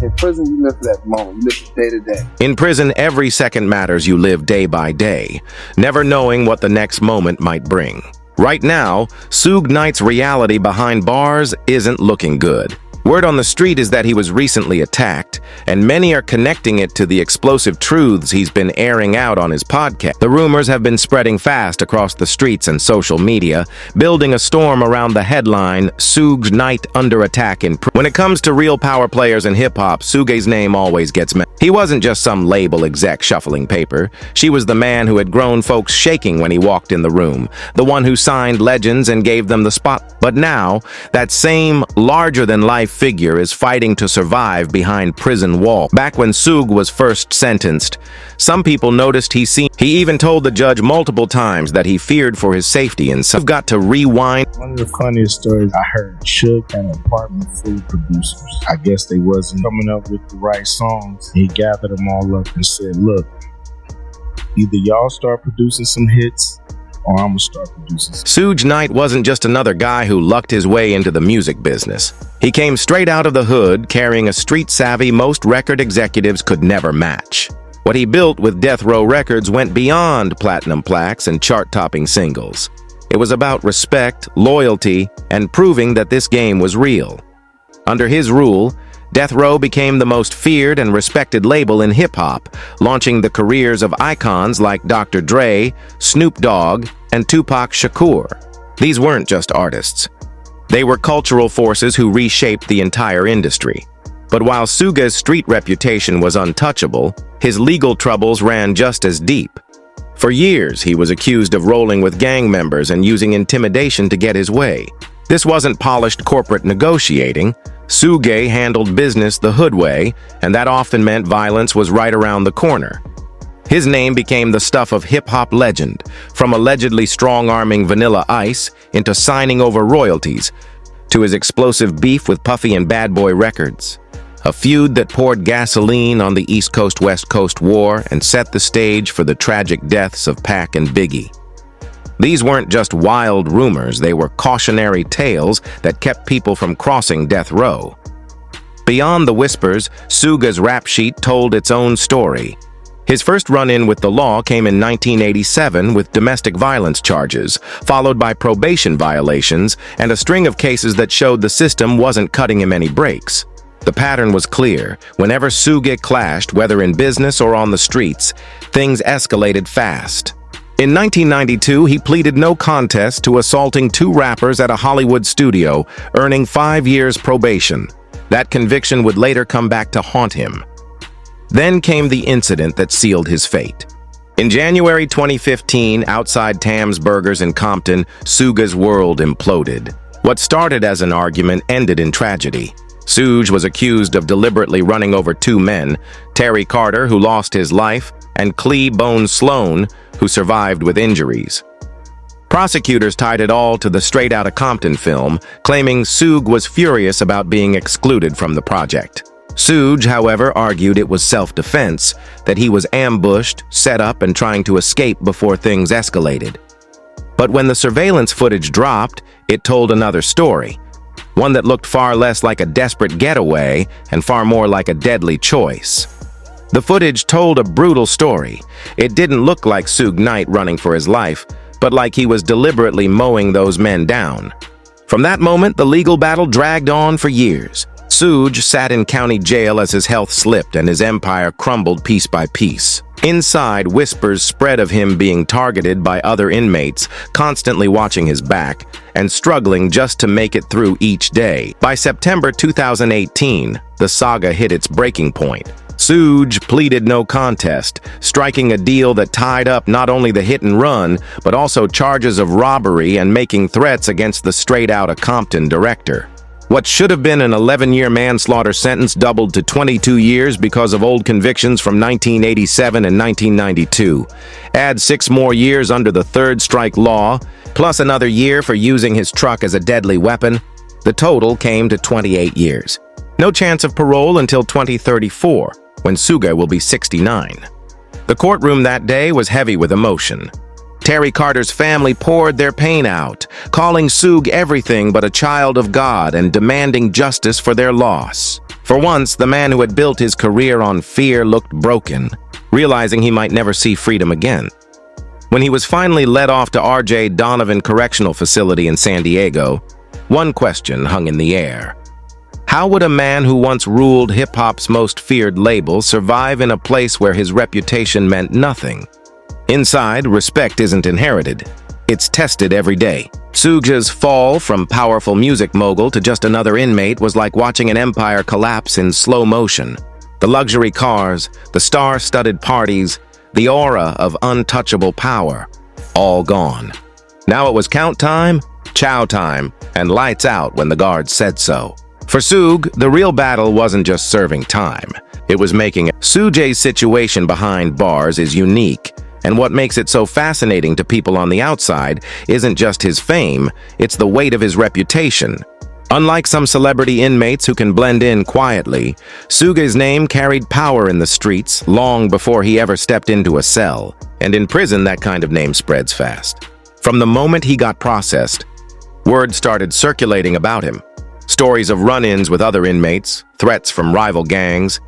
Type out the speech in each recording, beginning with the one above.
In prison, you live for that moment. You live from day to day. In prison, every second matters. You live day by day, never knowing what the next moment might bring. Right now, Suge Knight's reality behind bars isn't looking good. Word on the street is that he was recently attacked, and many are connecting it to the explosive truths he's been airing out on his podcast. The rumors have been spreading fast across the streets and social media, building a storm around the headline, Suge Knight under attack in prison. When it comes to real power players in hip-hop, Suge's name always gets mentioned. He wasn't just some label exec shuffling paper. She was the man who had grown folks shaking when he walked in the room, the one who signed legends and gave them the spot. But now, that same larger-than-life figure is fighting to survive behind prison walls. Back when Suge was first sentenced, some people noticed he even told the judge multiple times that he feared for his safety, and some got to rewind. One of the funniest stories I heard, Suge had an apartment full of producers. I guess they wasn't coming up with the right songs. He gathered them all up and said, look, either y'all start producing some hits or I'm gonna start producing. Suge Knight wasn't just another guy who lucked his way into the music business. He came straight out of the hood, carrying a street savvy most record executives could never match. What he built with Death Row Records went beyond platinum plaques and chart-topping singles. It was about respect, loyalty, and proving that this game was real. Under his rule, Death Row became the most feared and respected label in hip-hop, launching the careers of icons like Dr. Dre, Snoop Dogg, and Tupac Shakur. These weren't just artists. They were cultural forces who reshaped the entire industry. But while Suge's street reputation was untouchable, his legal troubles ran just as deep. For years, he was accused of rolling with gang members and using intimidation to get his way. This wasn't polished corporate negotiating. Suge handled business the hood way, and that often meant violence was right around the corner. His name became the stuff of hip-hop legend, from allegedly strong-arming Vanilla Ice into signing over royalties, to his explosive beef with Puffy and Bad Boy Records. A feud that poured gasoline on the East Coast-West Coast war and set the stage for the tragic deaths of Pac and Biggie. These weren't just wild rumors, they were cautionary tales that kept people from crossing death row. Beyond the whispers, Suge's rap sheet told its own story. His first run-in with the law came in 1987 with domestic violence charges, followed by probation violations and a string of cases that showed the system wasn't cutting him any breaks. The pattern was clear. Whenever Suge clashed, whether in business or on the streets, things escalated fast. In 1992, he pleaded no contest to assaulting two rappers at a Hollywood studio, earning 5 years probation. That conviction would later come back to haunt him. Then came the incident that sealed his fate. In January 2015, outside Tam's Burgers in Compton, Suge's world imploded. What started as an argument ended in tragedy. Suge was accused of deliberately running over two men, Terry Carter, who lost his life, and Clee Bone Sloan, who survived with injuries. Prosecutors tied it all to the Straight Outta Compton film, claiming Suge was furious about being excluded from the project. Suge, however, argued it was self-defense, that he was ambushed, set up, and trying to escape before things escalated. But when the surveillance footage dropped, it told another story, one that looked far less like a desperate getaway and far more like a deadly choice. The footage told a brutal story. It didn't look like Suge Knight running for his life, but like he was deliberately mowing those men down. From that moment, the legal battle dragged on for years. Suge sat in county jail as his health slipped and his empire crumbled piece by piece. Inside, whispers spread of him being targeted by other inmates, constantly watching his back, and struggling just to make it through each day. By September 2018, the saga hit its breaking point. Suge pleaded no contest, striking a deal that tied up not only the hit and run, but also charges of robbery and making threats against the Straight Outta Compton director. What should have been an 11-year manslaughter sentence doubled to 22 years because of old convictions from 1987 and 1992. Add 6 more years under the third strike law, plus another year for using his truck as a deadly weapon. The total came to 28 years. No chance of parole until 2034, when Suge will be 69. The courtroom that day was heavy with emotion. Terry Carter's family poured their pain out, calling Suge everything but a child of God and demanding justice for their loss. For once, the man who had built his career on fear looked broken, realizing he might never see freedom again. When he was finally led off to R.J. Donovan Correctional Facility in San Diego, one question hung in the air. How would a man who once ruled hip-hop's most feared label survive in a place where his reputation meant nothing? Inside, respect isn't inherited. It's tested every day. Suge's fall from powerful music mogul to just another inmate was like watching an empire collapse in slow motion. The luxury cars, the star-studded parties, the aura of untouchable power, all gone. Now it was count time, chow time, and lights out when the guards said so. For Suge, the real battle wasn't just serving time. It was making it. Suge's situation behind bars is unique, and what makes it so fascinating to people on the outside isn't just his fame, it's the weight of his reputation. Unlike some celebrity inmates who can blend in quietly, Suge's name carried power in the streets long before he ever stepped into a cell, and in prison that kind of name spreads fast. From the moment he got processed, word started circulating about him. Stories of run-ins with other inmates, threats from rival gangs,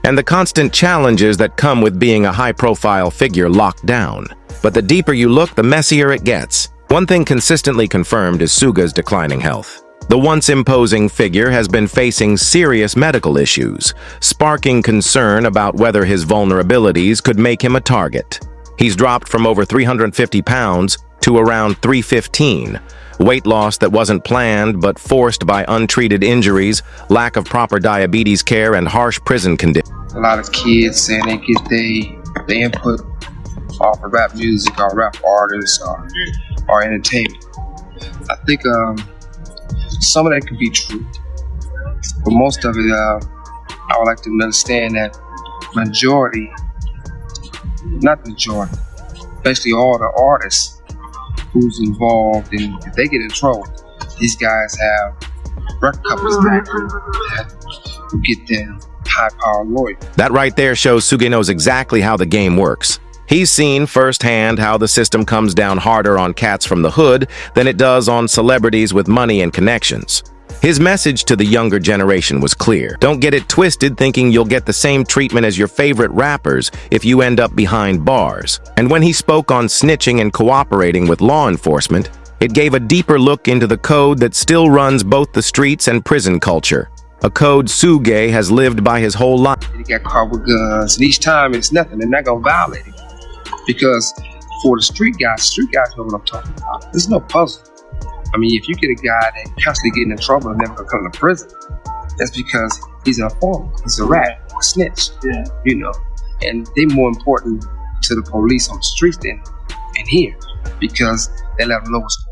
and the constant challenges that come with being a high-profile figure locked down. But the deeper you look, the messier it gets. One thing consistently confirmed is Suge's declining health. The once imposing figure has been facing serious medical issues, sparking concern about whether his vulnerabilities could make him a target. He's dropped from over 350 pounds to around 315, weight loss that wasn't planned but forced by untreated injuries, lack of proper diabetes care, and harsh prison conditions. A lot of kids saying they get their input off of rap music or rap artists or entertainment. I think some of that could be true, but most of it, I would like to understand that basically all the artists who's involved, and if they get in trouble, these guys have record companies that get them high-powered lawyers. That right there shows Suge knows exactly how the game works. He's seen firsthand how the system comes down harder on cats from the hood than it does on celebrities with money and connections. His message to the younger generation was clear. Don't get it twisted thinking you'll get the same treatment as your favorite rappers if you end up behind bars. And when he spoke on snitching and cooperating with law enforcement, it gave a deeper look into the code that still runs both the streets and prison culture. A code Suge has lived by his whole life. He got caught with guns, and each time it's nothing. They're not going to violate it. Because for the street guys know what I'm talking about. There's no puzzle. I mean, if you get a guy that constantly getting in trouble and never gonna come to prison, that's because he's an informant, he's a rat, a snitch, you know. And they're more important to the police on the streets than in here, because they let them know what's going on.